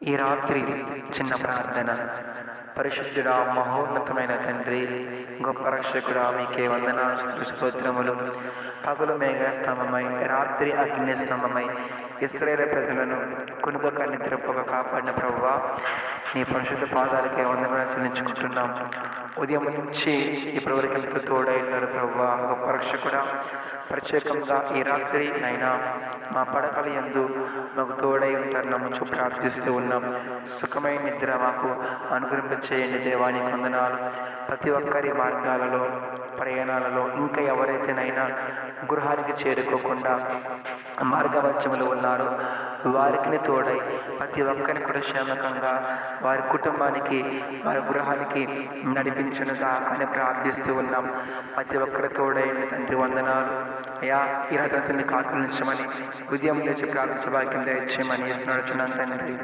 ఈ రాత్రి చిన్న ప్రార్థన. పరిశుద్ధుడా, మహోన్నతమైన తండ్రి, గొప్ప రక్షకుడా, మీకే వందనాలు స్తోత్రములు. పగలు మేఘస్తంభమై, రాత్రి అగ్నిస్తంభమై ఇశ్రాయేలు ప్రజలను కునుకక నిద్రపోక కాపాడిన ప్రభువా, నీ పరిశుద్ధ పాదాలకే వందనాలు చెల్లించుకుంటున్నాం. ఉదయం నుంచి ఇప్పటివరకు ఎంతో తోడైనారు ప్రభువా, గొప్ప రక్షకుడా. ప్రత్యేకంగా ఈ రాత్రి అయినా మా పడకల యందు మాకు తోడై ఉంటారు నమ్ముచు ప్రార్థిస్తూ ఉన్నాం. సుఖమైన నిద్ర మాకు అనుగ్రహింపచేయండి దేవానికి వందనాలు. ప్రతి ఒక్కరి మార్గాలలో, ప్రయాణాలలో ఇంకా ఎవరైతేనైనా గృహానికి చేరుకోకుండా మార్గమధ్యములు ఉన్నారో వారికి తోడై ప్రతి ఒక్కరిని కూడా క్షేమకంగా వారి కుటుంబానికి, వారి గృహానికి నడిపించునుగా కానీ ప్రార్థిస్తూ ఉన్నాం. ప్రతి ఒక్కరి తోడైన తండ్రి వందనాలు అయ్యా. ఈ రాత్రి మీకు ఆకలించమని, ఉదయం లేచి ప్రార్థించే భాగ్యం దయచేయమని నడుచున్నాను తండ్రి.